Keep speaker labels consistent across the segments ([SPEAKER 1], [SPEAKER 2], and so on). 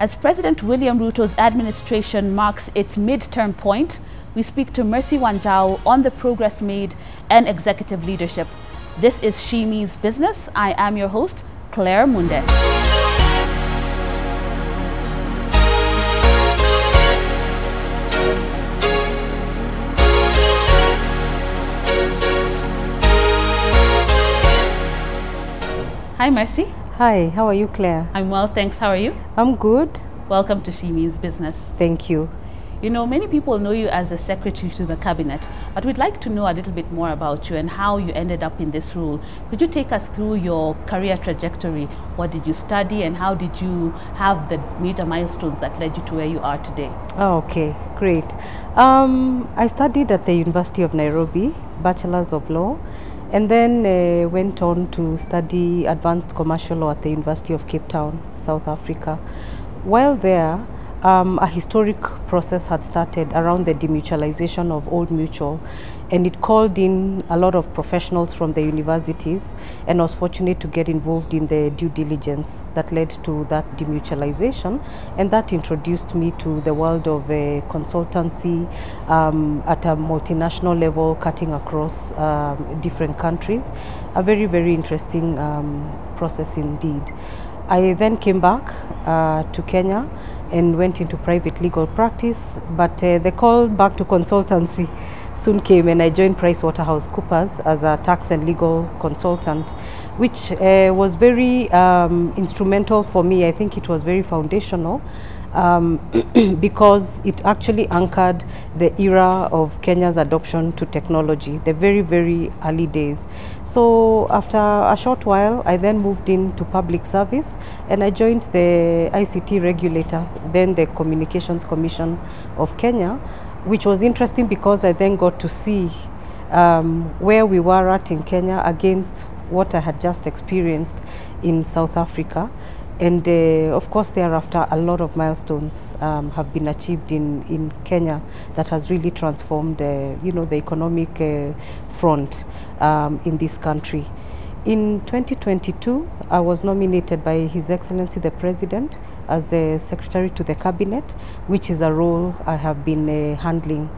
[SPEAKER 1] As President William Ruto's administration marks its mid-term point, we speak to Mercy Wanjau on the progress made and executive leadership. This is Shimi's Business. I am your host, Claire Munde. Hi, Mercy.
[SPEAKER 2] Hi, how are you, Claire?
[SPEAKER 1] I'm well, thanks. How are you?
[SPEAKER 2] I'm good.
[SPEAKER 1] Welcome to Shimi's Business.
[SPEAKER 2] Thank you.
[SPEAKER 1] You know, many people know you as the Secretary to the Cabinet, but we'd like to know a little bit more about you and how you ended up in this role. Could you take us through your career trajectory? What did you study and how did you have the major milestones that led you to where you are today?
[SPEAKER 2] Oh, okay, great. I studied at the University of Nairobi, Bachelor's of Law, and then went on to study advanced commercial law at the University of Cape Town, South Africa. While there, a historic process had started around the demutualization of Old Mutual, and it called in a lot of professionals from the universities, and I was fortunate to get involved in the due diligence that led to that demutualization, and that introduced me to the world of consultancy at a multinational level, cutting across different countries. A very, very interesting process indeed. I then came back to Kenya and went into private legal practice, but the call back to consultancy soon came, and I joined PricewaterhouseCoopers as a tax and legal consultant, which was very instrumental for me. I think it was very foundational because it actually anchored the era of Kenya's adoption to technology, the very, very early days. So after a short while, I then moved into public service and I joined the ICT regulator, then the Communications Commission of Kenya, which was interesting because I then got to see where we were at in Kenya against what I had just experienced in South Africa. And of course, thereafter, a lot of milestones have been achieved in Kenya that has really transformed, you know, the economic front in this country. In 2022, I was nominated by His Excellency the President as the Secretary to the Cabinet, which is a role I have been handling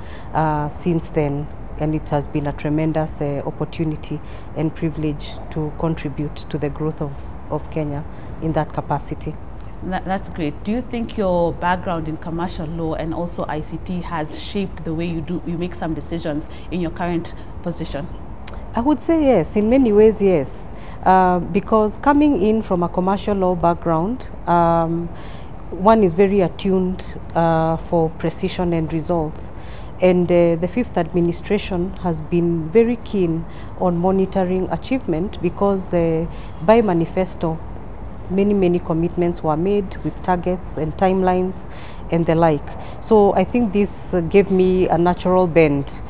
[SPEAKER 2] since then. And it has been a tremendous opportunity and privilege to contribute to the growth of Kenya in that capacity.
[SPEAKER 1] That's great. Do you think your background in commercial law and also ICT has shaped the way you make some decisions in your current position?
[SPEAKER 2] I would say yes, in many ways yes, because coming in from a commercial law background, one is very attuned for precision and results. And the fifth administration has been very keen on monitoring achievement because by manifesto, many commitments were made with targets and timelines and the like. So I think this gave me a natural bend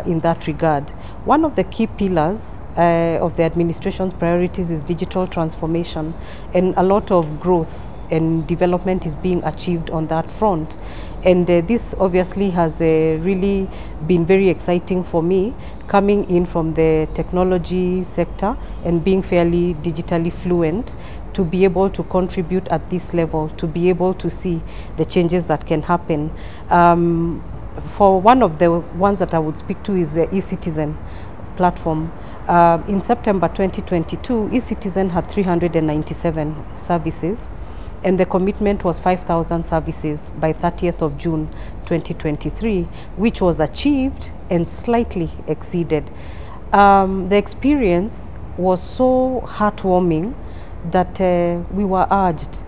[SPEAKER 2] in that regard. One of the key pillars of the administration's priorities is digital transformation, and a lot of growth and development is being achieved on that front. And this obviously has really been very exciting for me, coming in from the technology sector and being fairly digitally fluent, to be able to contribute at this level, to be able to see the changes that can happen. For one of the ones that I would speak to is the eCitizen platform. In September 2022, eCitizen had 397 services, and the commitment was 5,000 services by 30th of June 2023, which was achieved and slightly exceeded. The experience was so heartwarming that we were urged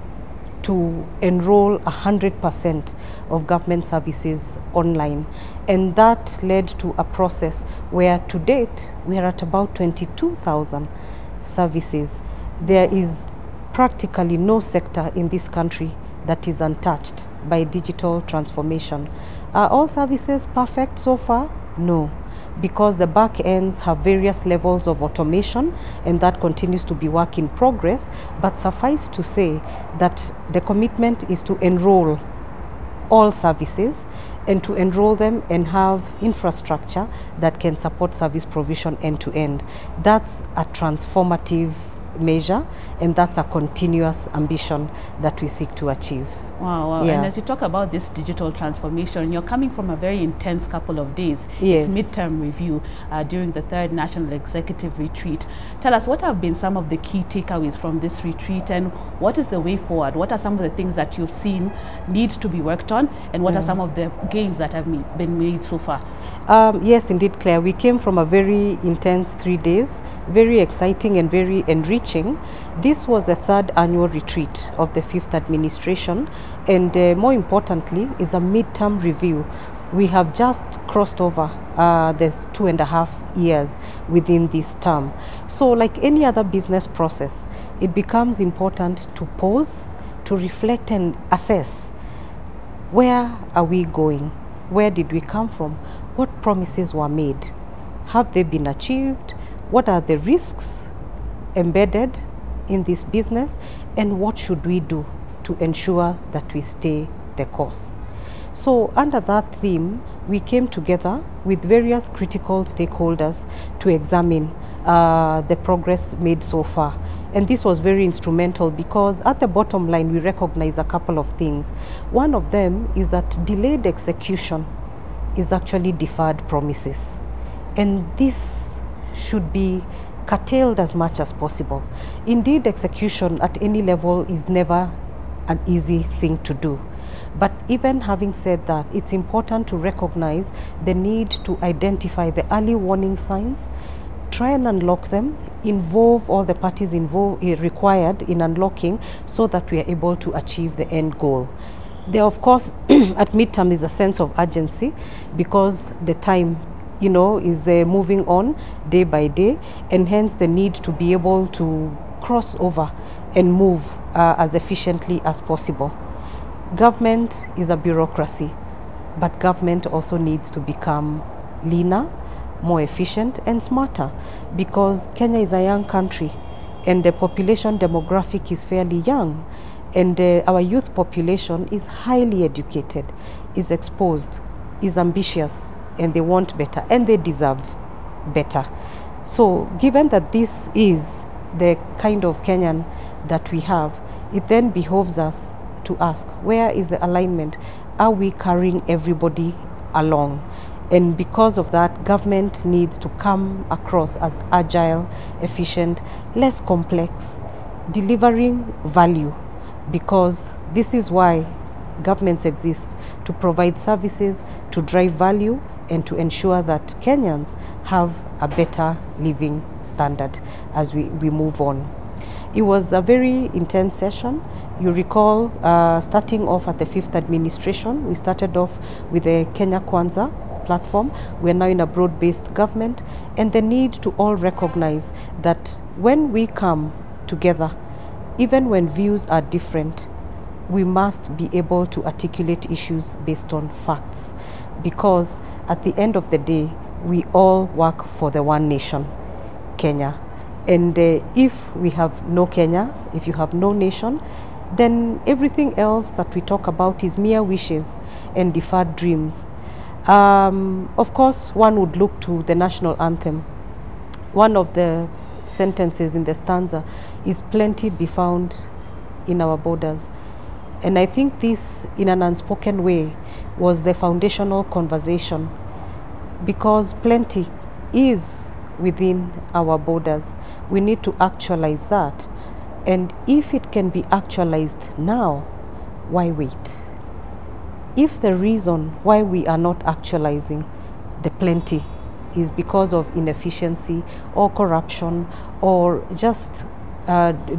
[SPEAKER 2] to enroll 100% of government services online. And that led to a process where to date, we are at about 22,000 services. There is practically no sector in this country that is untouched by digital transformation. Are all services perfect so far? No, because the back ends have various levels of automation, and that continues to be work in progress. But suffice to say that the commitment is to enroll all services and to enroll them and have infrastructure that can support service provision end to end. That's a transformative measure, and that's a continuous ambition that we seek to achieve.
[SPEAKER 1] Wow, wow.
[SPEAKER 2] Yeah.
[SPEAKER 1] And as you talk about this digital transformation, you're coming from a very intense couple of days.
[SPEAKER 2] Yes.
[SPEAKER 1] It's midterm review during the 3rd National Executive Retreat. Tell us, what have been some of the key takeaways from this retreat, and what is the way forward? What are some of the things that you've seen need to be worked on, and what are some of the gains that have been made so far?
[SPEAKER 2] Yes, indeed, Claire. We came from a very intense 3 days, very exciting and very enriching. This was the 3rd annual retreat of the 5th administration, and more importantly is a midterm review. We have just crossed over this 2.5 years within this term. So like any other business process, it becomes important to pause, to reflect and assess. Where are we going? Where did we come from? What promises were made? Have they been achieved? What are the risks embedded in this business? And what should we do to ensure that we stay the course? So under that theme, we came together with various critical stakeholders to examine the progress made so far. And this was very instrumental because at the bottom line, we recognize a couple of things. One of them is that delayed execution is actually deferred promises. And this should be curtailed as much as possible. Indeed, execution at any level is never an easy thing to do. But even having said that, it's important to recognize the need to identify the early warning signs, try and unlock them, involve all the parties involved required in unlocking so that we are able to achieve the end goal. There, of course, at midterm is a sense of urgency because the time, you know, is moving on day by day, and hence the need to be able to cross over and move as efficiently as possible. Government is a bureaucracy, but government also needs to become leaner, more efficient and smarter, because Kenya is a young country and the population demographic is fairly young, and our youth population is highly educated, is exposed, is ambitious, and they want better and they deserve better. So given that this is the kind of Kenyan that we have, it then behoves us to ask, where is the alignment? Are we carrying everybody along? And because of that, government needs to come across as agile, efficient, less complex, delivering value, because this is why governments exist, to provide services, to drive value, and to ensure that Kenyans have a better living standard as we move on. It was a very intense session. You recall, starting off at the 5th administration, we started off with the Kenya Kwanza platform. We're now in a broad-based government, and the need to all recognize that when we come together, even when views are different, we must be able to articulate issues based on facts, because at the end of the day, we all work for the one nation, Kenya. And if we have no Kenya, if you have no nation, then everything else that we talk about is mere wishes and deferred dreams. Of course, one would look to the national anthem. One of the sentences in the stanza is "Plenty be found in our borders." And I think this, in an unspoken way, was the foundational conversation, because plenty is within our borders. We need to actualize that. And if it can be actualized now, why wait? If the reason why we are not actualizing the plenty is because of inefficiency or corruption or just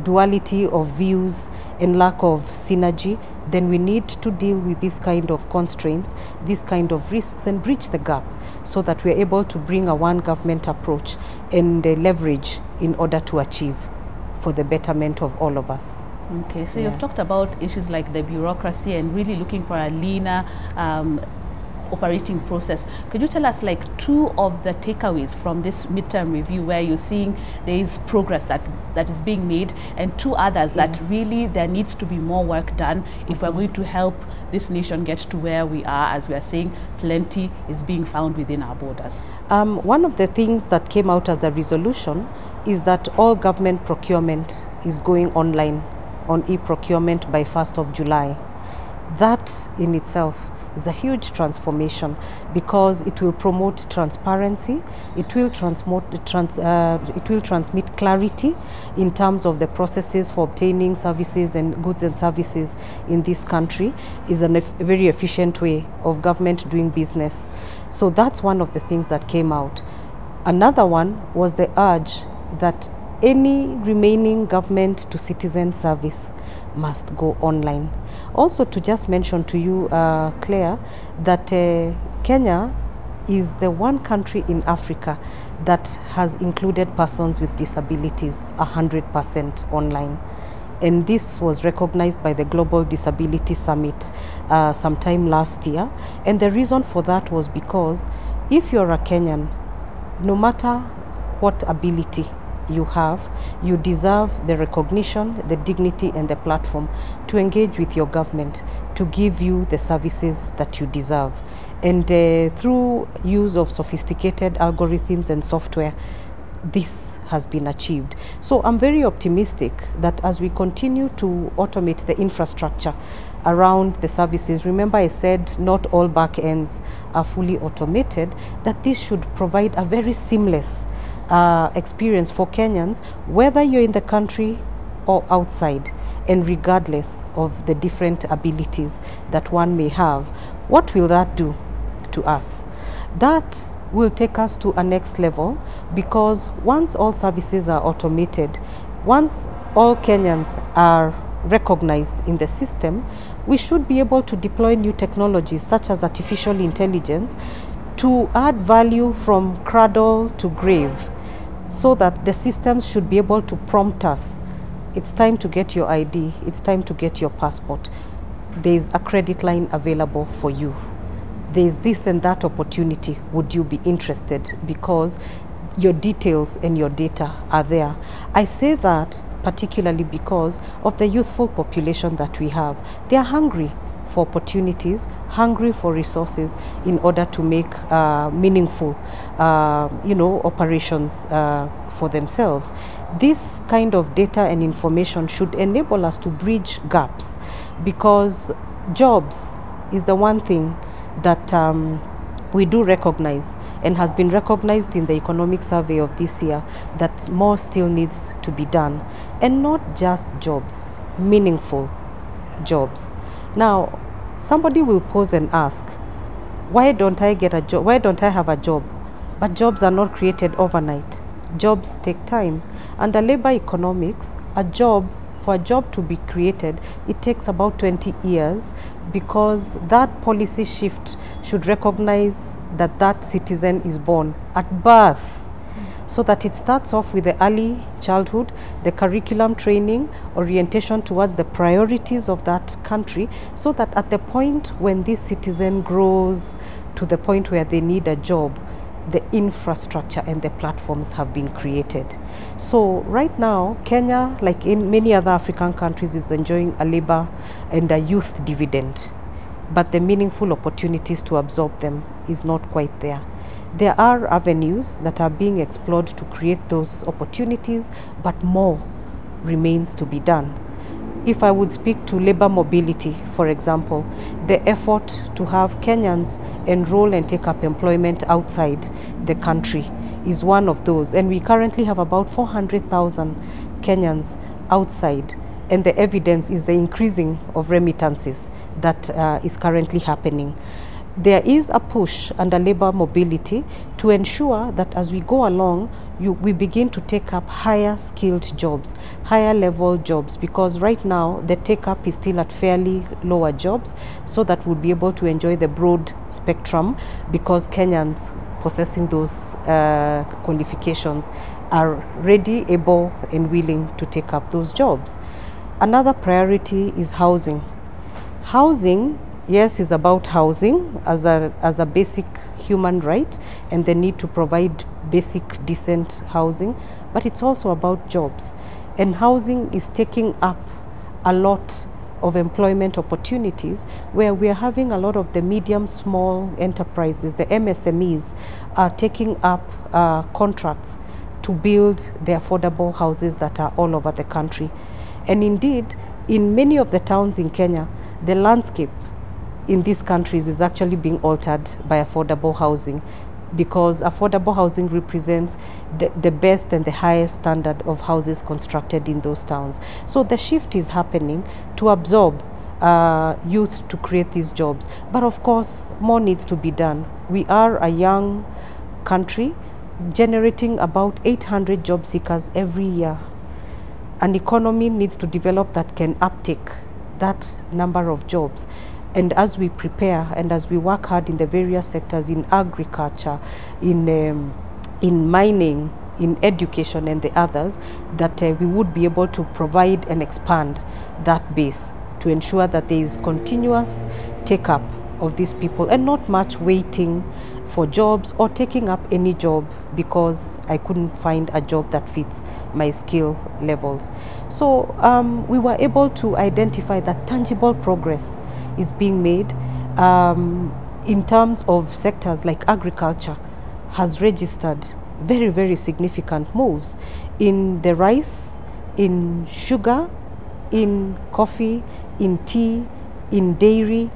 [SPEAKER 2] duality of views and lack of synergy, then we need to deal with this kind of constraints, this kind of risks, and bridge the gap so that we are able to bring a one government approach and leverage in order to achieve for the betterment of all of us.
[SPEAKER 1] Okay, so you've talked about issues like the bureaucracy and really looking for a leaner operating process. Could you tell us like 2 of the takeaways from this midterm review where you're seeing there is progress that is being made, and 2 others that really there needs to be more work done if we're going to help this nation get to where we are, as we are saying, plenty is being found within our borders?
[SPEAKER 2] One of the things that came out as a resolution is that all government procurement is going online on e-procurement by 1st of July. That in itself is a huge transformation because it will promote transparency, it will transmit clarity in terms of the processes for obtaining services and goods and services in this country. Is a very efficient way of government doing business. So that's one of the things that came out. Another one was the urge that any remaining government to citizen service must go online. Also, to just mention to you, Claire, that Kenya is the one country in Africa that has included persons with disabilities 100% online. And this was recognized by the Global Disability Summit sometime last year. And the reason for that was because if you're a Kenyan, no matter what ability you have, you deserve the recognition, the dignity, and the platform to engage with your government to give you the services that you deserve. And through use of sophisticated algorithms and software, this has been achieved. So I'm very optimistic that as we continue to automate the infrastructure around the services, remember I said not all back ends are fully automated, that this should provide a very seamless experience for Kenyans, whether you're in the country or outside, and regardless of the different abilities that one may have. What will that do to us? That will take us to a next level, because once all services are automated, once all Kenyans are recognized in the system, we should be able to deploy new technologies such as artificial intelligence to add value from cradle to grave, so that the systems should be able to prompt us. It's time to get your ID. It's time to get your passport. There's a credit line available for you. There's this and that opportunity. Would you be interested? Because your details and your data are there. I say that particularly because of the youthful population that we have. They are hungry for opportunities, hungry for resources in order to make meaningful, operations for themselves. This kind of data and information should enable us to bridge gaps, because jobs is the one thing that we do recognize and has been recognized in the economic survey of this year, that more still needs to be done, and not just jobs, meaningful jobs. Now, somebody will pose and ask, why don't I get a job? Why don't I have a job? But jobs are not created overnight. Jobs take time. Under labor economics, for a job to be created, it takes about 20 years, because that policy shift should recognize that that citizen is born at birth, so that it starts off with the early childhood, the curriculum training, orientation towards the priorities of that country, so that at the point when this citizen grows to the point where they need a job, the infrastructure and the platforms have been created. So right now, Kenya, like in many other African countries, is enjoying a labor and a youth dividend, but the meaningful opportunities to absorb them is not quite there. There are avenues that are being explored to create those opportunities, but more remains to be done. If I would speak to labor mobility, for example, the effort to have Kenyans enroll and take up employment outside the country is one of those. And we currently have about 400,000 Kenyans outside. And the evidence is the increasing of remittances that is currently happening. There is a push under labor mobility to ensure that as we go along, we begin to take up higher skilled jobs, higher level jobs, because right now the take up is still at fairly lower jobs, so that we'll be able to enjoy the broad spectrum, because Kenyans possessing those qualifications are ready, able and willing to take up those jobs. Another priority is housing. Housing yes, is about housing as a basic human right and the need to provide basic decent housing, but it's also about jobs. And housing is taking up a lot of employment opportunities, where we are having a lot of the medium small enterprises, the MSMEs, are taking up contracts to build the affordable houses that are all over the country. And indeed, in many of the towns in Kenya, the landscape in these countries is actually being altered by affordable housing, because affordable housing represents the best and the highest standard of houses constructed in those towns. So the shift is happening to absorb youth to create these jobs. But of course, more needs to be done. We are a young country generating about 800 job seekers every year. An economy needs to develop that can uptake that number of jobs. And as we prepare and as we work hard in the various sectors, in agriculture, in mining, in education and the others, that we would be able to provide and expand that base to ensure that there is continuous take-up of these people and not much waiting for jobs or taking up any job because I couldn't find a job that fits my skill levels. So we were able to identify that tangible progress is being made in terms of sectors like agriculture has registered very, very significant moves in the rice, in sugar, in coffee, in tea, in dairy.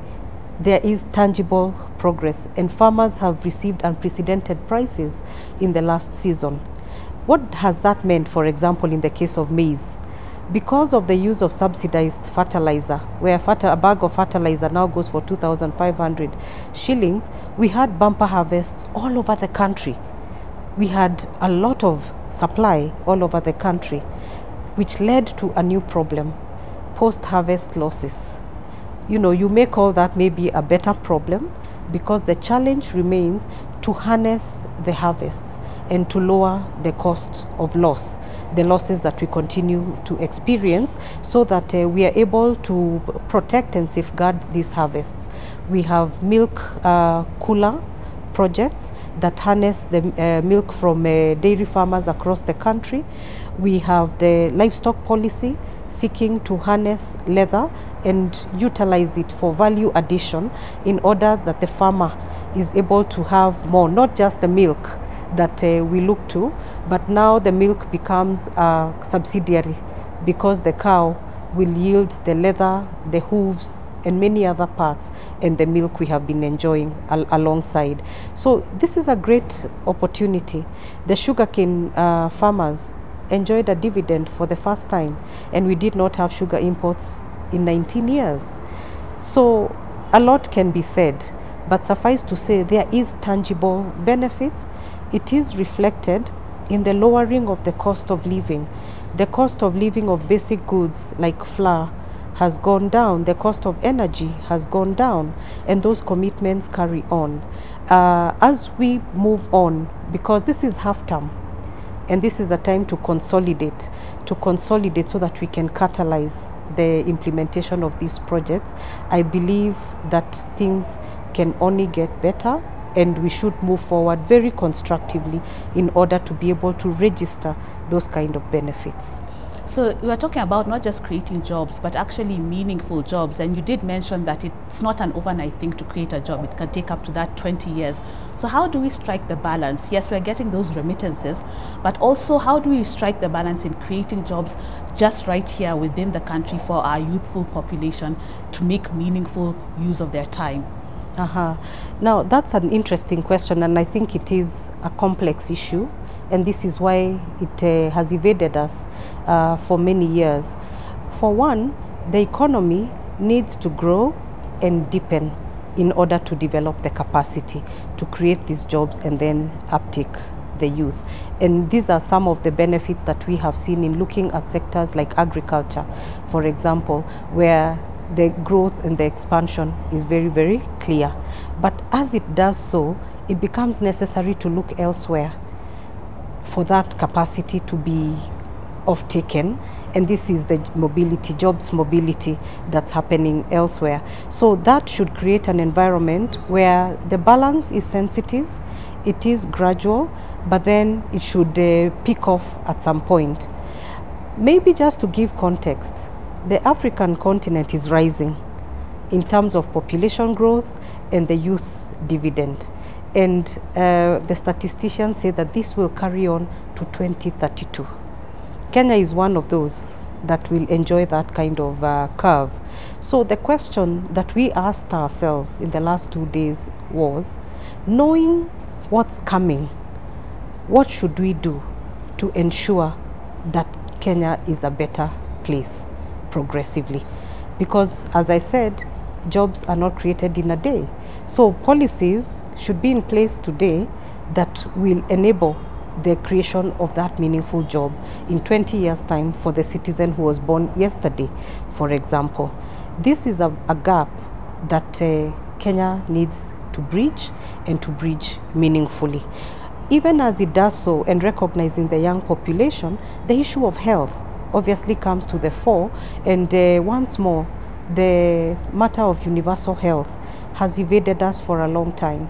[SPEAKER 2] There is tangible progress, and farmers have received unprecedented prices in the last season. What has that meant, for example, in the case of maize? Because of the use of subsidized fertilizer, where a bag of fertilizer now goes for 2,500 shillings, we had bumper harvests all over the country. We had a lot of supply all over the country, which led to a new problem: post-harvest losses. You know, you may call that maybe a better problem, because the challenge remains to harness the harvests and to lower the cost of loss, the losses that we continue to experience, so that we are able to protect and safeguard these harvests. We have milk cooler projects that harness the milk from dairy farmers across the country. We have the livestock policy seeking to harness leather and utilize it for value addition in order that the farmer is able to have more, not just the milk that we look to, but now the milk becomes a subsidiary, because the cow will yield the leather, the hooves, and many other parts, and the milk we have been enjoying alongside. So this is a great opportunity. The sugarcane farmers enjoyed a dividend for the first time, and we did not have sugar imports in 19 years. So a lot can be said, but suffice to say there is tangible benefits. It is reflected in the lowering of the cost of living. The cost of living of basic goods like flour has gone down, the cost of energy has gone down, and those commitments carry on. As we move on, because this is half term, and this is a time to consolidate so that we can catalyze the implementation of these projects. I believe that things can only get better, and we should move forward very constructively in order to be able to register those kind of benefits.
[SPEAKER 1] So we are talking about not just creating jobs, but actually meaningful jobs. And you did mention that it's not an overnight thing to create a job. It can take up to that 20 years. So how do we strike the balance? Yes, we're getting those remittances, but also how do we strike the balance in creating jobs just right here within the country for our youthful population to make meaningful use of their time?
[SPEAKER 2] Now, that's an interesting question, and I think it is a complex issue. And this is why it has evaded us for many years. For one, the economy needs to grow and deepen in order to develop the capacity to create these jobs and then uptake the youth. And these are some of the benefits that we have seen in looking at sectors like agriculture, for example, where the growth and the expansion is very, very clear. But as it does so, it becomes necessary to look elsewhere for that capacity to be off-taken and this is the mobility, jobs mobility that's happening elsewhere. So that should create an environment where the balance is sensitive, it is gradual, but then it should pick off at some point. Maybe just to give context, the African continent is rising in terms of population growth and the youth dividend. And the statisticians say that this will carry on to 2032. Kenya is one of those that will enjoy that kind of curve. So the question that we asked ourselves in the last 2 days was, knowing what's coming, what should we do to ensure that Kenya is a better place progressively? Because, as I said, jobs are not created in a day. So policies should be in place today that will enable the creation of that meaningful job in 20 years' time for the citizen who was born yesterday, for example. This is a gap that Kenya needs to bridge, and to bridge meaningfully. Even as it does so, and recognizing the young population, the issue of health obviously comes to the fore, and once more, the matter of universal health has evaded us for a long time.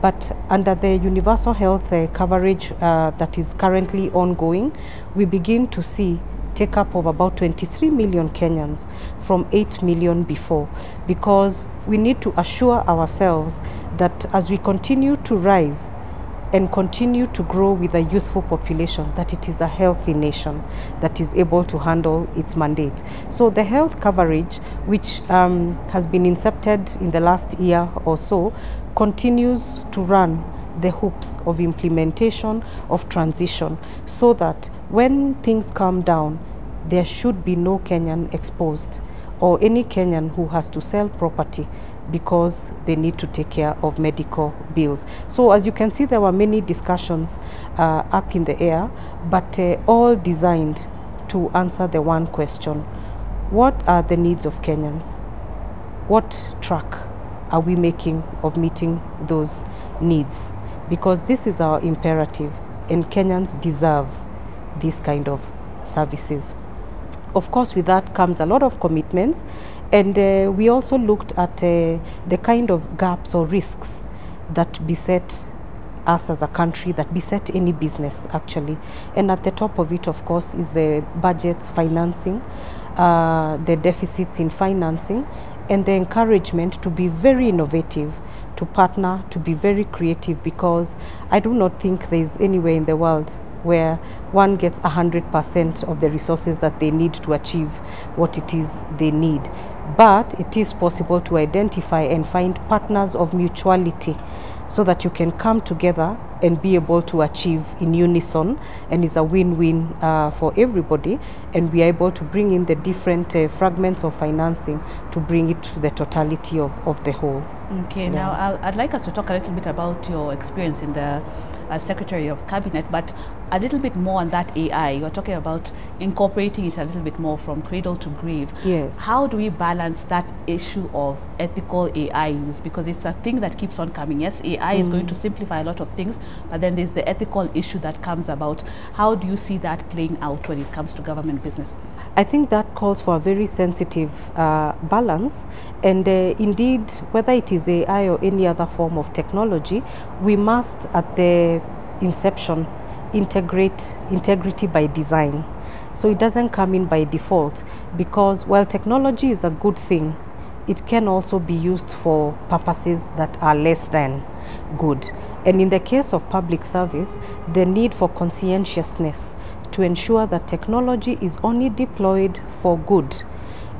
[SPEAKER 2] But under the universal health coverage that is currently ongoing, we begin to see take-up of about 23 million Kenyans from 8 million before, because we need to assure ourselves that as we continue to rise and continue to grow with a youthful population, that it is a healthy nation that is able to handle its mandate. So the health coverage, which has been incepted in the last year or so, continues to run the hoops of implementation, of transition, so that when things calm down, there should be no Kenyan exposed, or any Kenyan who has to sell property because they need to take care of medical bills. So as you can see, there were many discussions up in the air, but all designed to answer the one question: what are the needs of Kenyans? What track are we making of meeting those needs? Because this is our imperative, and Kenyans deserve these kind of services. Of course, with that comes a lot of commitments, and we also looked at the kind of gaps or risks that beset us as a country, that beset any business actually. And at the top of it, of course, is the budgets, financing, the deficits in financing, and the encouragement to be very innovative, to partner, to be very creative, because I do not think there is anywhere in the world where one gets 100% of the resources that they need to achieve what it is they need. But it is possible to identify and find partners of mutuality so that you can come together and be able to achieve in unison, and is a win-win for everybody, and we are able to bring in the different fragments of financing to bring it to the totality of the whole.
[SPEAKER 1] Okay, yeah. Now I'd like us to talk a little bit about your experience in the as Secretary of Cabinet, but a little bit more on that AI. You're talking about incorporating it a little bit more from cradle to grave.
[SPEAKER 2] Yes.
[SPEAKER 1] How do we balance that issue of ethical AI use? Because it's a thing that keeps on coming. Yes, AI is going to simplify a lot of things, but then there's the ethical issue that comes about. How do you see that playing out when it comes to government business?
[SPEAKER 2] I think that calls for a very sensitive balance, and indeed, whether it is AI or any other form of technology, we must at the inception integrate integrity by design. So it doesn't come in by default, because while technology is a good thing, it can also be used for purposes that are less than good. And in the case of public service, the need for conscientiousness to ensure that technology is only deployed for good,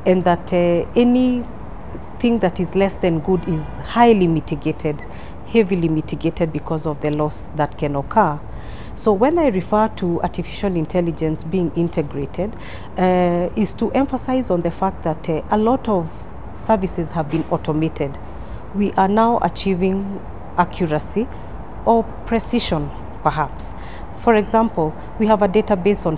[SPEAKER 2] and that anything that is less than good is highly mitigated, heavily mitigated, because of the loss that can occur. So when I refer to artificial intelligence being integrated, is to emphasize on the fact that a lot of services have been automated. We are now achieving accuracy or precision, perhaps. For example, we have a database on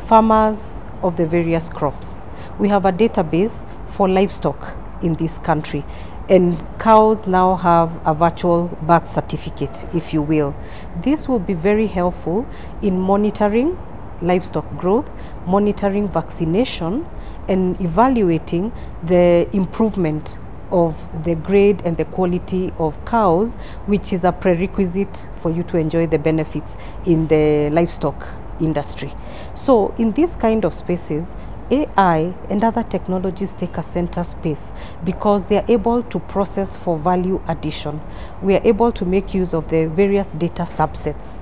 [SPEAKER 2] farmers of the various crops. We have a database for livestock in this country, and cows now have a virtual birth certificate, if you will. This will be very helpful in monitoring livestock growth, monitoring vaccination, and evaluating the improvement of the grade and the quality of cows, which is a prerequisite for you to enjoy the benefits in the livestock industry. So in this kind of spaces, AI and other technologies take a center space because they are able to process for value addition. We are able to make use of the various data subsets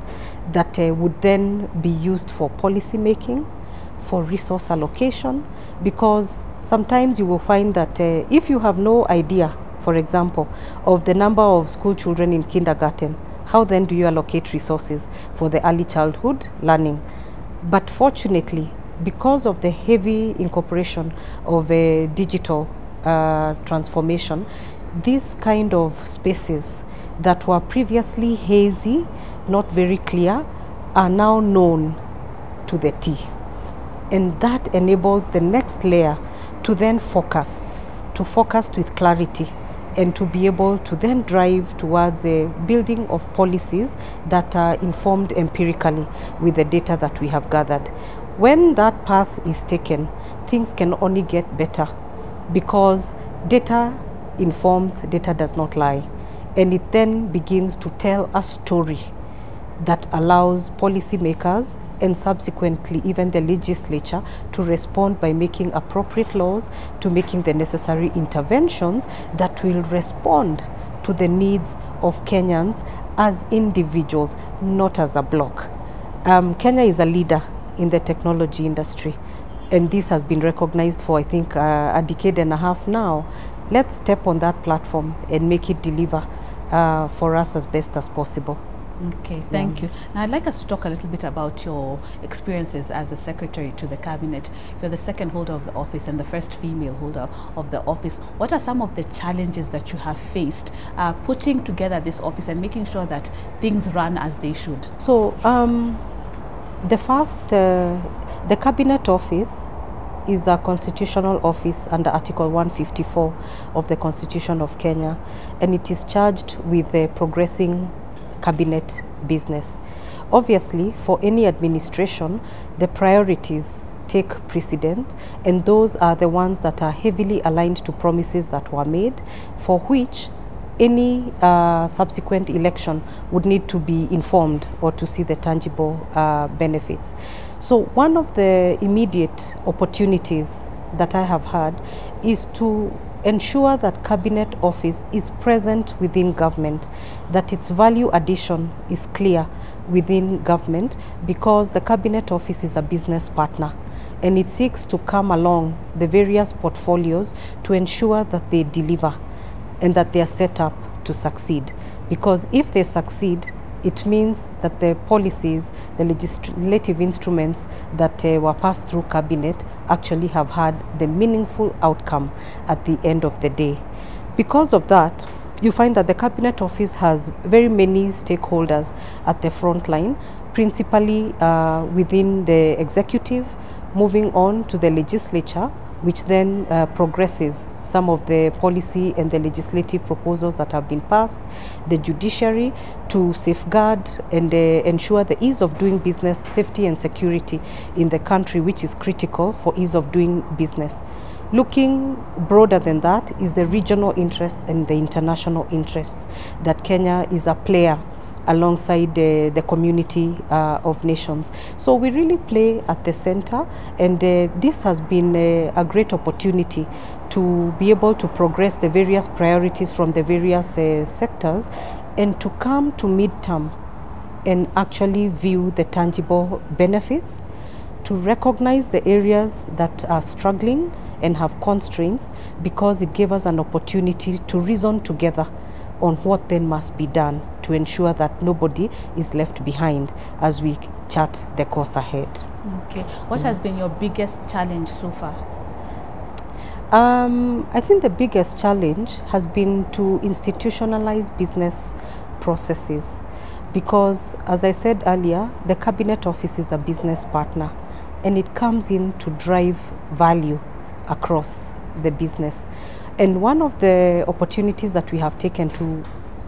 [SPEAKER 2] that would then be used for policy making, for resource allocation, because sometimes you will find that if you have no idea, for example, of the number of school children in kindergarten, how then do you allocate resources for the early childhood learning? But fortunately, because of the heavy incorporation of a digital transformation, these kind of spaces that were previously hazy, not very clear, are now known to the T. And that enables the next layer to then focus with clarity and to be able to then drive towards a building of policies that are informed empirically with the data that we have gathered. When that path is taken, things can only get better because data informs, data does not lie. And it then begins to tell a story that allows policymakers and subsequently even the legislature to respond by making appropriate laws, to making the necessary interventions that will respond to the needs of Kenyans as individuals, not as a bloc. Kenya is a leader in the technology industry, and this has been recognized for, I think, a decade and a half now. Let's step on that platform and make it deliver for us as best as possible.
[SPEAKER 1] Okay, thank you. Now I'd like us to talk a little bit about your experiences as the secretary to the cabinet. You're the second holder of the office and the first female holder of the office. What are some of the challenges that you have faced putting together this office and making sure that things run as they should?
[SPEAKER 2] So the cabinet office is a constitutional office under Article 154 of the Constitution of Kenya, and it is charged with progressing cabinet business. Obviously, for any administration, the priorities take precedent, and those are the ones that are heavily aligned to promises that were made, for which any subsequent election would need to be informed or to see the tangible benefits. So one of the immediate opportunities that I have had is to ensure that cabinet office is present within government, that its value addition is clear within government, because the cabinet office is a business partner and it seeks to come along the various portfolios to ensure that they deliver and that they are set up to succeed. Because if they succeed, it means that the policies, the legislative instruments that were passed through cabinet actually have had the meaningful outcome at the end of the day. Because of that, you find that the cabinet office has very many stakeholders at the front line, principally within the executive, moving on to the legislature, which then progresses some of the policy and the legislative proposals that have been passed, the judiciary, to safeguard and ensure the ease of doing business, safety and security in the country, which is critical for ease of doing business. Looking broader than that is the regional interests and the international interests, that Kenya is a player alongside the community of nations. So we really play at the center, and this has been a great opportunity to be able to progress the various priorities from the various sectors, and to come to midterm and actually view the tangible benefits, to recognize the areas that are struggling and have constraints, because it gave us an opportunity to reason together on what then must be done to ensure that nobody is left behind as we chart the course ahead.
[SPEAKER 1] Okay. What has been your biggest challenge so far?
[SPEAKER 2] I think the biggest challenge has been to institutionalize business processes, because, as I said earlier, the cabinet office is a business partner, and it comes in to drive value across the business. And one of the opportunities that we have taken to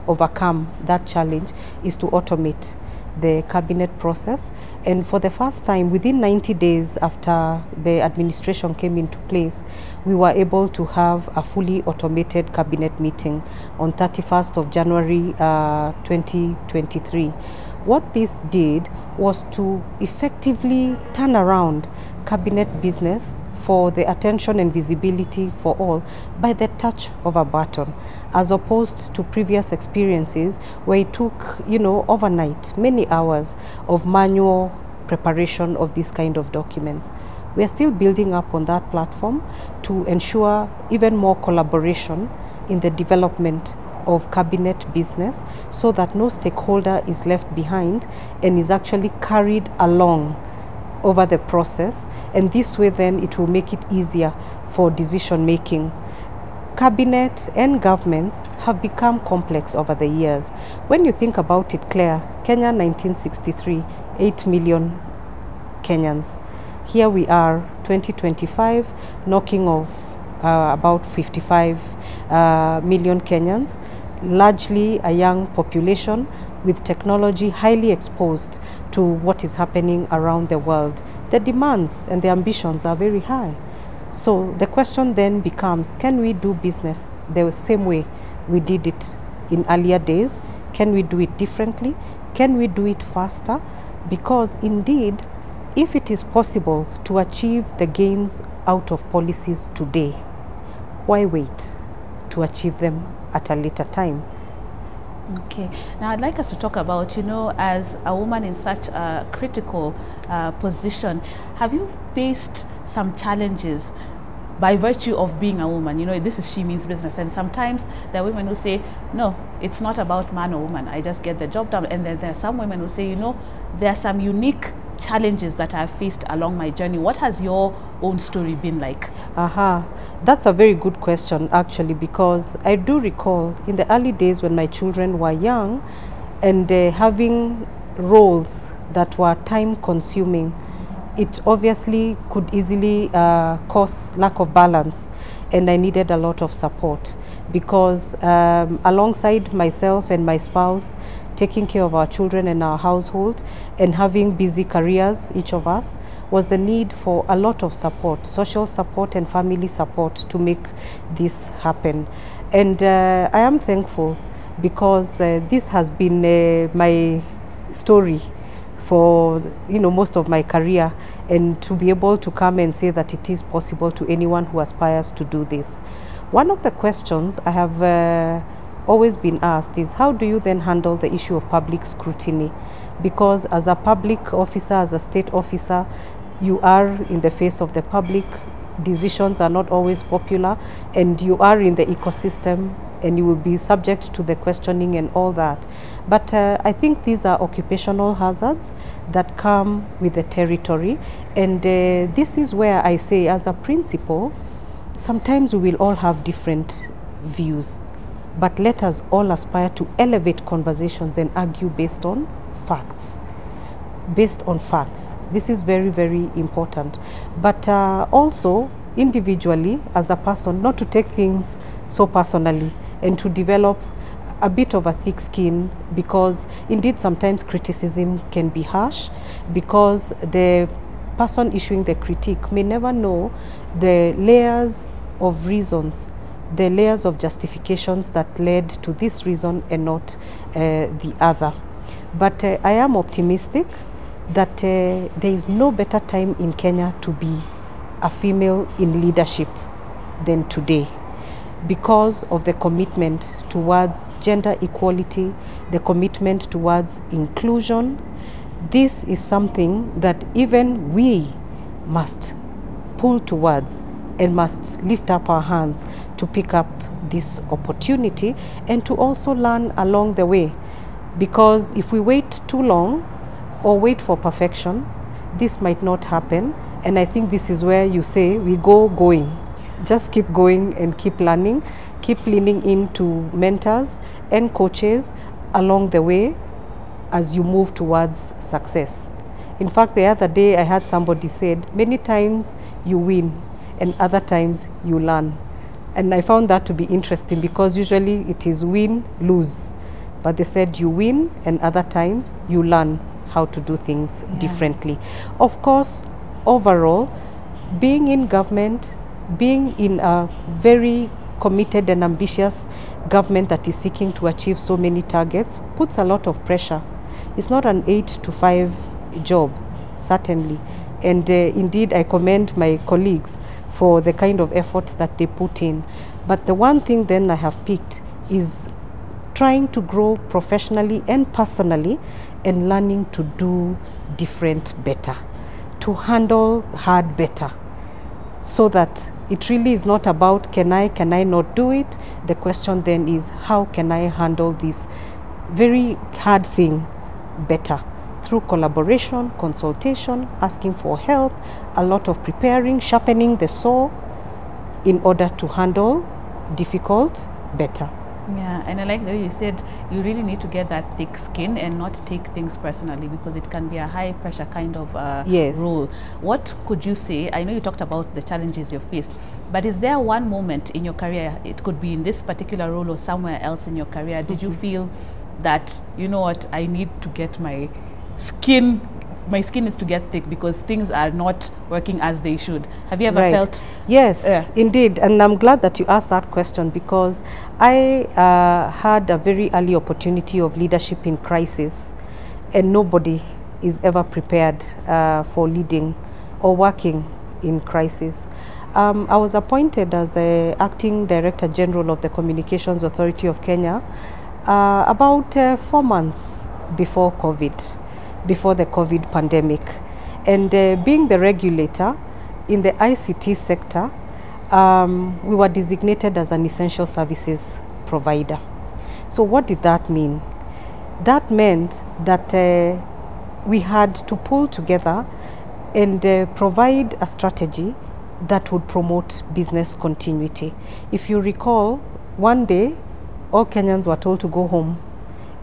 [SPEAKER 2] overcome that challenge is to automate the cabinet process. And for the first time, within 90 days after the administration came into place, we were able to have a fully automated cabinet meeting on 31st of January 2023. What this did was to effectively turn around cabinet business for the attention and visibility for all by the touch of a button, as opposed to previous experiences where it took, overnight, many hours of manual preparation of this kind of documents. We are still building up on that platform to ensure even more collaboration in the development of cabinet business, so that no stakeholder is left behind and is actually carried along over the process, and this way then it will make it easier for decision making. Cabinet and governments have become complex over the years. When you think about it, Claire, Kenya 1963, 8 million Kenyans. Here we are 2025, knocking off about 55 million Kenyans, largely a young population with technology highly exposed to what is happening around the world. The demands and the ambitions are very high. So the question then becomes, can we do business the same way we did it in earlier days? Can we do it differently? Can we do it faster? Because indeed, if it is possible to achieve the gains out of policies today, why wait to achieve them at a later time?
[SPEAKER 1] Okay, now I'd like us to talk about, as a woman in such a critical position, have you faced some challenges by virtue of being a woman? This is She Means Business, and sometimes there are women who say, no, it's not about man or woman, I just get the job done. And then there are some women who say, there are some unique challenges that I've faced along my journey. What has your own story been like?
[SPEAKER 2] That's a very good question, actually, because I do recall in the early days when my children were young and having roles that were time consuming, it obviously could easily cause lack of balance, and I needed a lot of support because alongside myself and my spouse, taking care of our children and our household and having busy careers, each of us, was the need for a lot of support, social support and family support to make this happen. And I am thankful because this has been my story for most of my career, and to be able to come and say that it is possible to anyone who aspires to do this. One of the questions I have always been asked is, how do you then handle the issue of public scrutiny? Because as a public officer, as a state officer, you are in the face of the public, decisions are not always popular, and you are in the ecosystem and you will be subject to the questioning and all that. But I think these are occupational hazards that come with the territory, and this is where I say, as a principal, sometimes we will all have different views, but let us all aspire to elevate conversations and argue based on facts. Based on facts. This is very, very important. But also, individually, as a person, not to take things so personally and to develop a bit of a thick skin, because indeed sometimes criticism can be harsh, because the person issuing the critique may never know the layers of reasons, the layers of justifications that led to this reason and not the other. But I am optimistic that there is no better time in Kenya to be a female in leadership than today, because of the commitment towards gender equality, the commitment towards inclusion. This is something that even we must pull towards and must lift up our hands to pick up this opportunity and to also learn along the way. Because if we wait too long or wait for perfection, this might not happen. And I think this is where you say we go going. Just keep going and keep learning, keep leaning into mentors and coaches along the way as you move towards success. In fact, the other day I had somebody said, many times you win and other times you learn. And I found that to be interesting, because usually it is win, lose. but they said you win and other times you learn how to do things differently. Of course, overall, being in government, being in a very committed and ambitious government that is seeking to achieve so many targets puts a lot of pressure. It's not an 8 to 5 job, certainly. And indeed, I commend my colleagues for the kind of effort that they put in. But the one thing then I have picked is trying to grow professionally and personally and learning to do different better, to handle hard better, so that it really is not about can I not do it. The question then is how can I handle this very hard thing better, through collaboration, consultation, asking for help, a lot of preparing, sharpening the saw in order to handle difficult better.
[SPEAKER 1] Yeah, and I like the way you said you really need to get that thick skin and not take things personally, because it can be a high pressure kind of role. What could you say? I know you talked about the challenges you faced, but is there one moment in your career, it could be in this particular role or somewhere else in your career, did you feel that, you know what, I need to get my skin needs to get thick because things are not working as they should? Have you ever felt?
[SPEAKER 2] Yes, indeed. And I'm glad that you asked that question, because I had a very early opportunity of leadership in crisis, and nobody is ever prepared for leading or working in crisis. I was appointed as the Acting Director General of the Communications Authority of Kenya about 4 months before the COVID pandemic. And being the regulator in the ICT sector, we were designated as an essential services provider. So what did that mean? That meant that we had to pull together and provide a strategy that would promote business continuity. If you recall, one day all Kenyans were told to go home,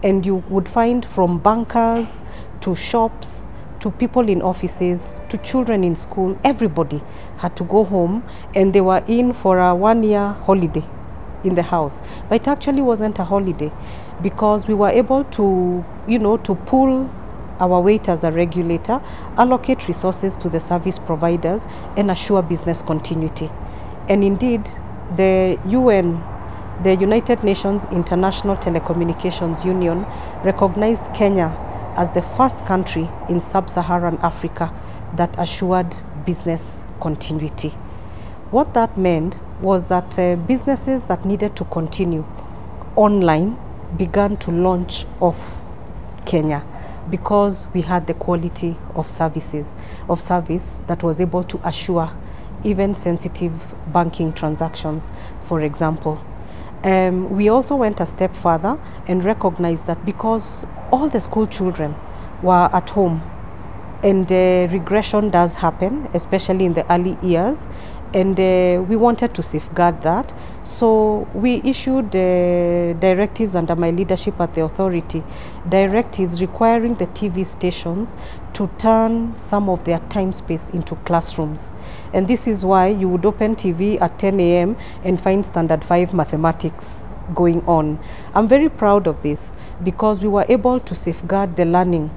[SPEAKER 2] and you would find from bankers to shops to people in offices to children in school, everybody had to go home, and they were in for a 1-year holiday in the house. But it actually wasn't a holiday, because we were able to, to pull our weight as a regulator, allocate resources to the service providers, and assure business continuity. And indeed, the United Nations International Telecommunications Union recognized Kenya as the first country in sub-Saharan Africa that assured business continuity. What that meant was that businesses that needed to continue online began to launch off Kenya, because we had the quality of service that was able to assure even sensitive banking transactions, for example. We also went a step further and recognized that because all the school children were at home, and regression does happen, especially in the early years, and we wanted to safeguard that. So we issued directives under my leadership at the authority, directives requiring the TV stations to turn some of their time space into classrooms. And this is why you would open TV at 10 a.m. and find standard 5 mathematics going on. I'm very proud of this, because we were able to safeguard the learning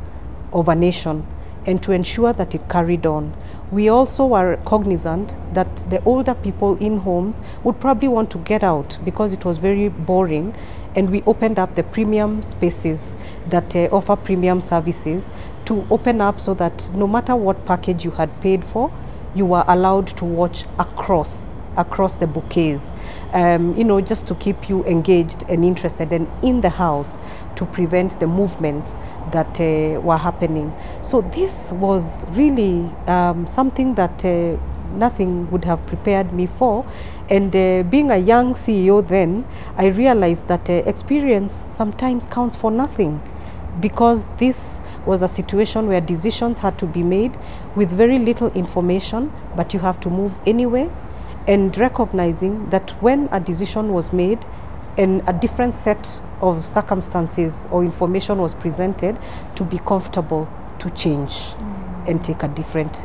[SPEAKER 2] of a nation and to ensure that it carried on. We also were cognizant that the older people in homes would probably want to get out because it was very boring, and we opened up the premium spaces that offer premium services to open up, so that no matter what package you had paid for, you were allowed to watch across the bouquets, just to keep you engaged and interested and in the house, to prevent the movements that were happening. So this was really something that nothing would have prepared me for. And being a young CEO then, I realized that experience sometimes counts for nothing, because this was a situation where decisions had to be made with very little information, but you have to move anyway, and recognizing that when a decision was made and a different set of circumstances or information was presented, to be comfortable to change and take a different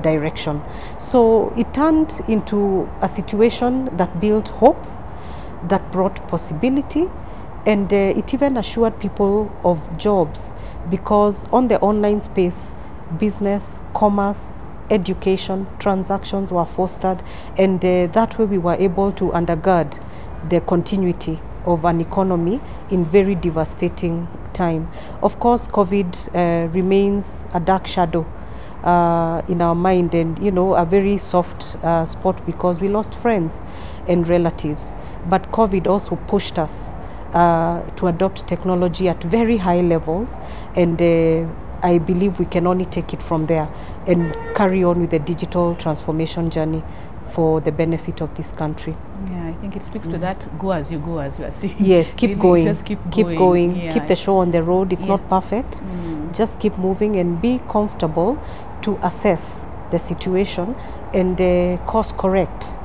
[SPEAKER 2] direction. So it turned into a situation that built hope, that brought possibility, And it even assured people of jobs, because on the online space, business, commerce, education, transactions were fostered, and that way we were able to undergird the continuity of an economy in very devastating time. Of course, COVID remains a dark shadow in our mind, and a very soft spot, because we lost friends and relatives. But COVID also pushed us to adopt technology at very high levels, and I believe we can only take it from there and carry on with the digital transformation journey for the benefit of this country.
[SPEAKER 1] Yeah, I think it speaks to that go as you go, as you are saying.
[SPEAKER 2] Yes, keep
[SPEAKER 1] Really,
[SPEAKER 2] going.
[SPEAKER 1] just keep
[SPEAKER 2] going.
[SPEAKER 1] going. Yeah.
[SPEAKER 2] Keep the show on the road. It's not perfect. Just keep moving and be comfortable to assess the situation and course correct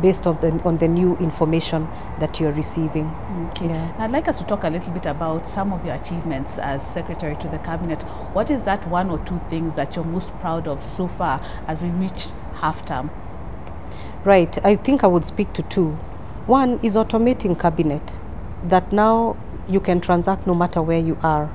[SPEAKER 2] based on the new information that you're receiving.
[SPEAKER 1] Okay. Yeah. Now, I'd like us to talk a little bit about some of your achievements as Secretary to the Cabinet. What is that one or two things that you're most proud of so far as we reach half-term?
[SPEAKER 2] Right. I think I would speak to two. One is automating Cabinet, that now you can transact no matter where you are.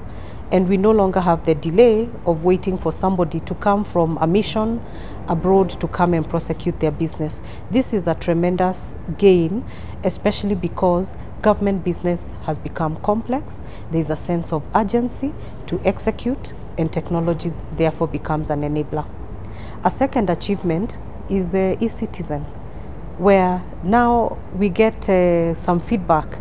[SPEAKER 2] And we no longer have the delay of waiting for somebody to come from a mission abroad to come and prosecute their business. This is a tremendous gain, especially because government business has become complex. There is a sense of urgency to execute, and technology therefore becomes an enabler. A second achievement is e-citizen, where now we get some feedback.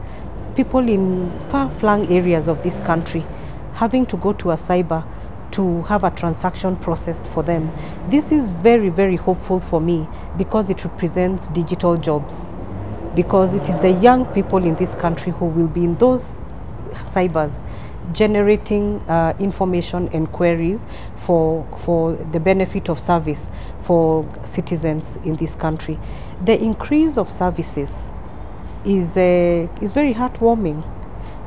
[SPEAKER 2] People in far-flung areas of this country having to go to a cyber to have a transaction processed for them. This is very, very hopeful for me, because it represents digital jobs, because it is the young people in this country who will be in those cybers generating information and queries for the benefit of service for citizens in this country. The increase of services is very heartwarming,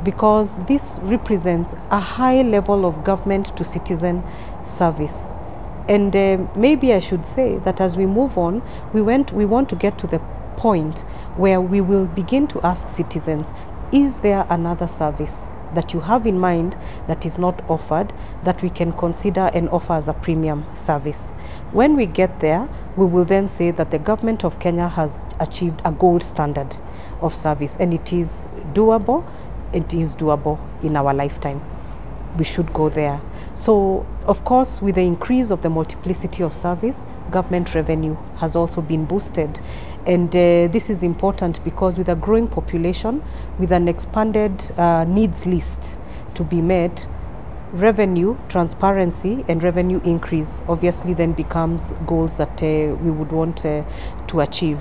[SPEAKER 2] because this represents a high level of government to citizen service. And maybe I should say that as we move on, we want to get to the point where we will begin to ask citizens, is there another service that you have in mind that is not offered, that we can consider and offer as a premium service? When we get there, we will then say that the government of Kenya has achieved a gold standard of service, and it is doable. It is doable in our lifetime. We should go there. So, of course, with the increase of the multiplicity of service, government revenue has also been boosted. And this is important, because with a growing population, with an expanded needs list to be met, revenue transparency and revenue increase obviously then becomes goals that we would want to achieve.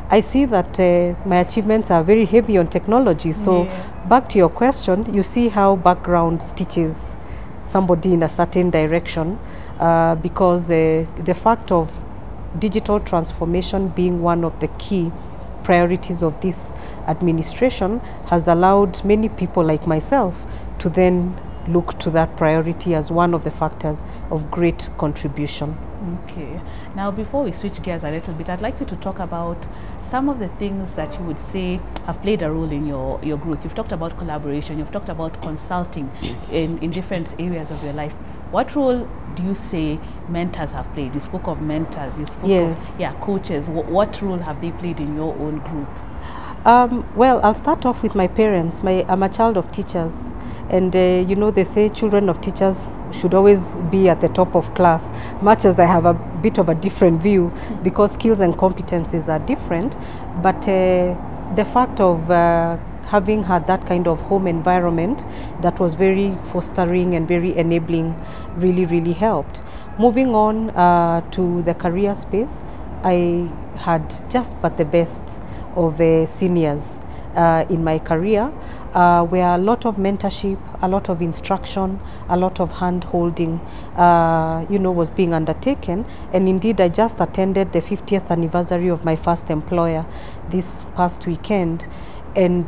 [SPEAKER 2] I see that my achievements are very heavy on technology. So back to your question, you see how background stitches somebody in a certain direction, because the fact of digital transformation being one of the key priorities of this administration has allowed many people like myself to then look to that priority as one of the factors of great contribution.
[SPEAKER 1] Okay. Now, before we switch gears a little bit, I'd like you to talk about some of the things that you would say have played a role in your growth. You've talked about collaboration, you've talked about consulting in different areas of your life. What role do you say mentors have played? You spoke of mentors, you spoke of coaches. What role have they played in your own growth?
[SPEAKER 2] Well, I'll start off with my parents. I'm a child of teachers. And you know, they say children of teachers should always be at the top of class, much as I have a bit of a different view, because skills and competencies are different. But the fact of having had that kind of home environment that was very fostering and very enabling really helped. Moving on to the career space, I had just but the best of seniors in my career, where a lot of mentorship, a lot of instruction, a lot of hand-holding, you know, was being undertaken. And indeed, I just attended the 50th anniversary of my first employer this past weekend, and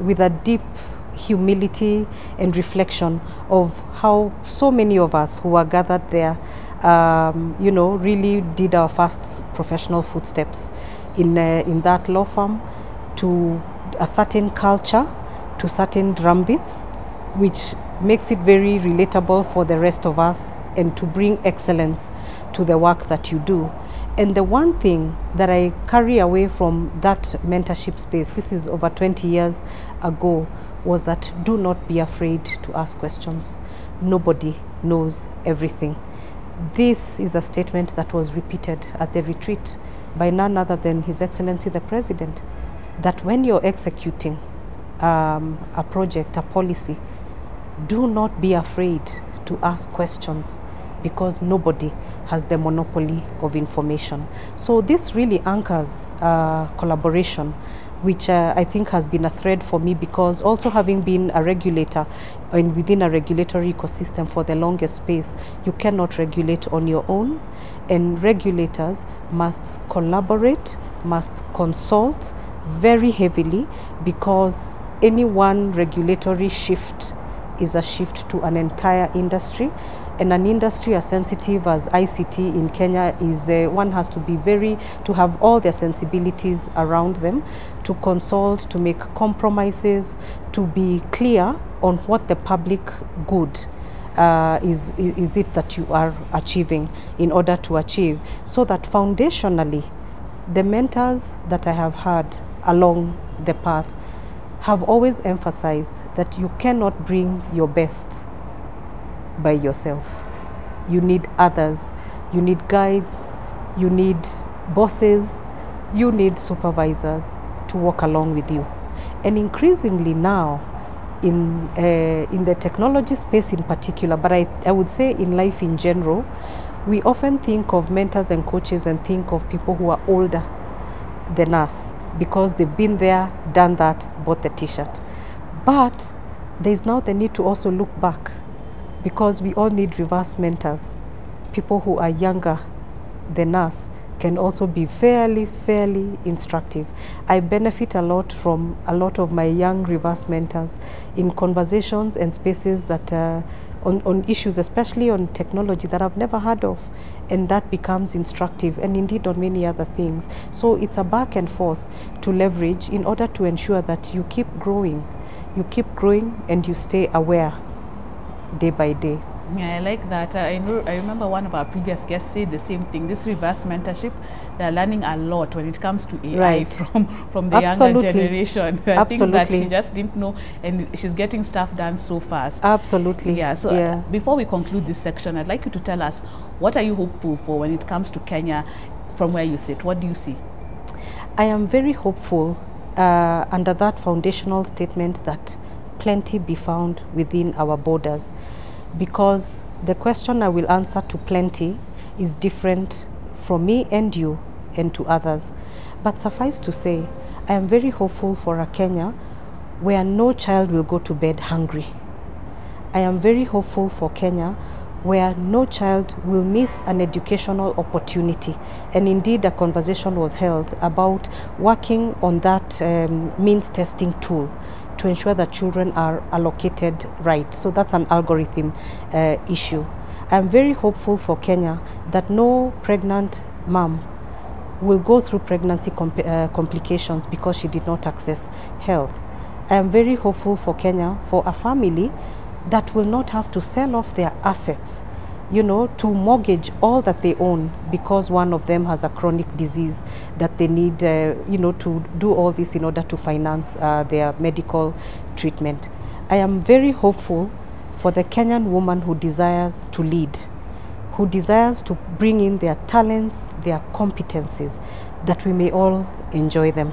[SPEAKER 2] with a deep humility and reflection of how so many of us who were gathered there, you know, really did our first professional footsteps in that law firm, to a certain culture, to certain drumbeats, which makes it very relatable for the rest of us and to bring excellence to the work that you do. And the one thing that I carry away from that mentorship space, this is over 20 years ago, was that do not be afraid to ask questions. Nobody knows everything. This is a statement that was repeated at the retreat by none other than His Excellency the President, that when you're executing a project, a policy, do not be afraid to ask questions, because nobody has the monopoly of information. So this really anchors collaboration, which I think has been a thread for me, because also having been a regulator and within a regulatory ecosystem for the longest space, you cannot regulate on your own, and regulators must collaborate, must consult very heavily, because any one regulatory shift is a shift to an entire industry. And an industry as sensitive as ICT in Kenya is, one has to be to have all their sensibilities around them, to consult, to make compromises, to be clear on what the public good is it that you are achieving in order to achieve. So that foundationally, the mentors that I have had along the path have always emphasized that you cannot bring your best by yourself. You need others, you need guides, you need bosses, you need supervisors to walk along with you. And increasingly now, in the technology space in particular, but I would say in life in general, we often think of mentors and coaches and think of people who are older than us, because they've been there, done that, bought the t-shirt. But there's now the need to also look back, because we all need reverse mentors. People who are younger than us can also be fairly instructive. I benefit a lot from a lot of my young reverse mentors in conversations and spaces that on issues, especially on technology, that I've never heard of, and that becomes instructive, and indeed on many other things. So it's a back and forth to leverage in order to ensure that you keep growing and you stay aware day by day.
[SPEAKER 1] Yeah, I like that. I remember one of our previous guests said the same thing. This reverse mentorship, they're learning a lot when it comes to AI from the younger generation. I think that she just didn't know, and she's getting stuff done so fast.
[SPEAKER 2] Absolutely.
[SPEAKER 1] Yeah. So before we conclude this section, I'd like you to tell us, what are you hopeful for when it comes to Kenya from where you sit? What do you see?
[SPEAKER 2] I am very hopeful under that foundational statement that plenty be found within our borders, because the question I will answer to plenty is different from me and you and to others. But suffice to say, I am very hopeful for a Kenya where no child will go to bed hungry. I am very hopeful for Kenya where no child will miss an educational opportunity. And indeed, a conversation was held about working on that means testing tool to ensure that children are allocated right. So that's an algorithm issue. I'm very hopeful for Kenya that no pregnant mom will go through pregnancy complications because she did not access health. I am very hopeful for Kenya for a family that will not have to sell off their assets, you know, to mortgage all that they own because one of them has a chronic disease that they need, you know, to do all this in order to finance their medical treatment. I am very hopeful for the Kenyan woman who desires to lead, who desires to bring in their talents, their competencies, that we may all enjoy them.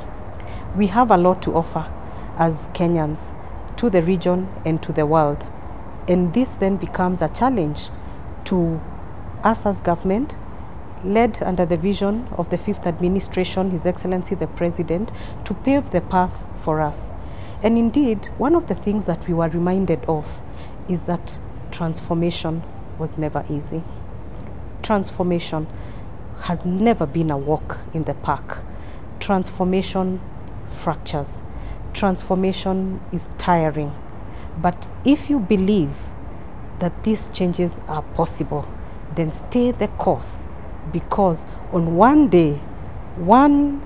[SPEAKER 2] We have a lot to offer as Kenyans to the region and to the world. And this then becomes a challenge to us as government, led under the vision of the 5th administration, His Excellency the President, to pave the path for us. And indeed, one of the things that we were reminded of is that transformation was never easy. Transformation has never been a walk in the park. Transformation fractures. Transformation is tiring. But if you believe that these changes are possible, then stay the course, because on one day, one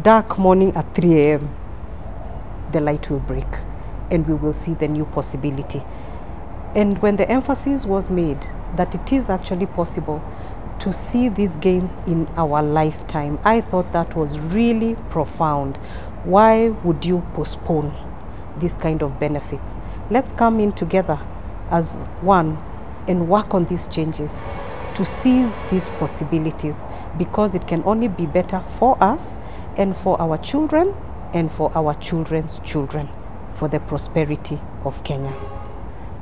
[SPEAKER 2] dark morning at 3 a.m., the light will break. and we will see the new possibility. And when the emphasis was made that it is actually possible to see these gains in our lifetime, I thought that was really profound. Why would you postpone this kind of benefits? Let's come in together as one and work on these changes to seize these possibilities, because it can only be better for us and for our children and for our children's children, for the prosperity of Kenya.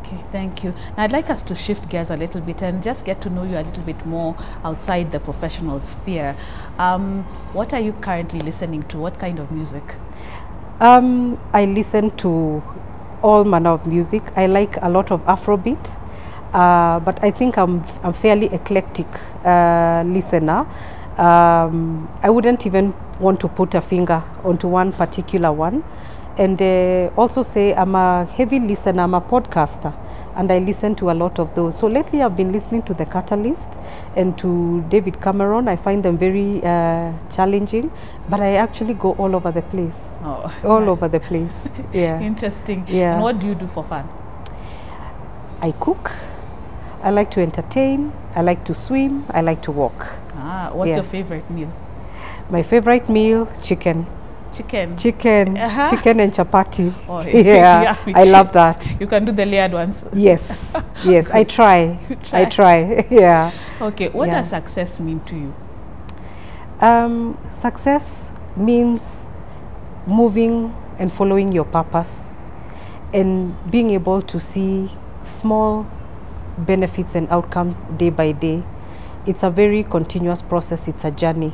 [SPEAKER 1] Okay, thank you. Now I'd like us to shift gears a little bit and just get to know you a little bit more outside the professional sphere. What are you currently listening to? What kind of music?
[SPEAKER 2] I listen to all manner of music. I like a lot of Afrobeat, but I think I'm fairly eclectic listener. I wouldn't even want to put a finger onto one particular one. And also say I'm a heavy listener, I'm a podcaster, and I listen to a lot of those. So lately I've been listening to The Catalyst and to David Cameron. I find them very challenging, but I actually go all over the place. Oh. All over the place. Yeah.
[SPEAKER 1] Interesting.
[SPEAKER 2] Yeah.
[SPEAKER 1] And what do you do for fun?
[SPEAKER 2] I cook. I like to entertain. I like to swim. I like to walk.
[SPEAKER 1] What's your favorite meal?
[SPEAKER 2] My favorite meal, chicken.
[SPEAKER 1] Chicken.
[SPEAKER 2] Chicken and chapati.
[SPEAKER 1] Oh,
[SPEAKER 2] yeah, I love that.
[SPEAKER 1] You can do the layered ones.
[SPEAKER 2] Yes, yes, I try.
[SPEAKER 1] You try.
[SPEAKER 2] I try, yeah.
[SPEAKER 1] Okay, what does success mean to you?
[SPEAKER 2] Success means moving and following your purpose and being able to see small benefits and outcomes day by day. It's a very continuous process. It's a journey.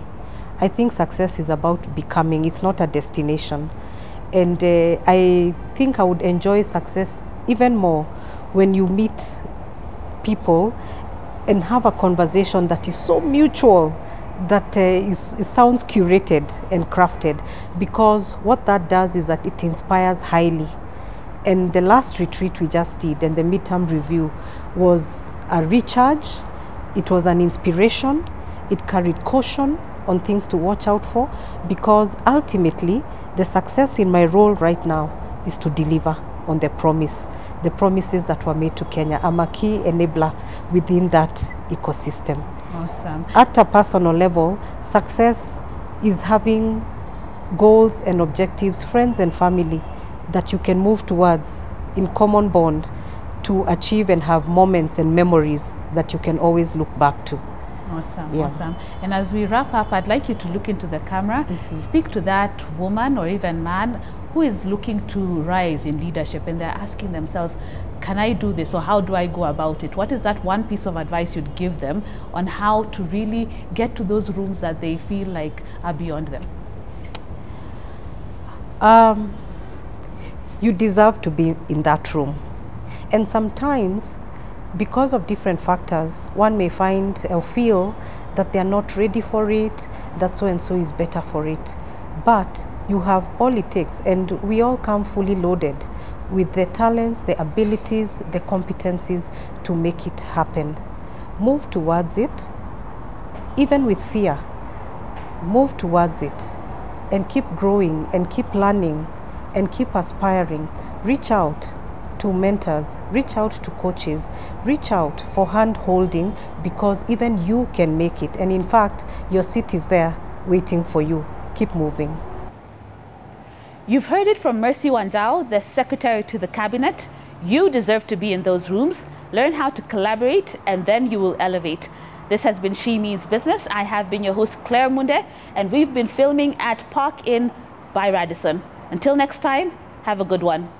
[SPEAKER 2] I think success is about becoming. It's not a destination. And I think I would enjoy success even more when you meet people and have a conversation that is so mutual, that it sounds curated and crafted, because what that does is that it inspires highly. And the last retreat we just did and the midterm review was a recharge. It was an inspiration. It carried caution on things to watch out for, because ultimately the success in my role right now is to deliver on the promises that were made to Kenya. I'm a key enabler within that ecosystem.
[SPEAKER 1] Awesome.
[SPEAKER 2] At a personal level, success is having goals and objectives, friends and family that you can move towards in common bond to achieve and have moments and memories that you can always look back to.
[SPEAKER 1] Awesome, awesome. And as we wrap up, I'd like you to look into the camera, speak to that woman or even man who is looking to rise in leadership, and they're asking themselves, can I do this, or how do I go about it? What is that one piece of advice you'd give them on how to really get to those rooms that they feel like are beyond them?
[SPEAKER 2] You deserve to be in that room. And sometimes, because of different factors, one may find or feel that they are not ready for it, that so and so is better for it. But you have all it takes, and we all come fully loaded with the talents, the abilities, the competencies to make it happen. Move towards it, even with fear. Move towards it and keep growing and keep learning and keep aspiring. Reach out to mentors, reach out to coaches, reach out for hand holding, because even you can make it. And in fact, your seat is there waiting for you. Keep moving.
[SPEAKER 1] You've heard it from Mercy Wanjau, the Secretary to the Cabinet. You deserve to be in those rooms. Learn how to collaborate, and then you will elevate. This has been She Means Business. I have been your host, Claire Munde, and we've been filming at Park Inn by Radisson. Until next time, have a good one.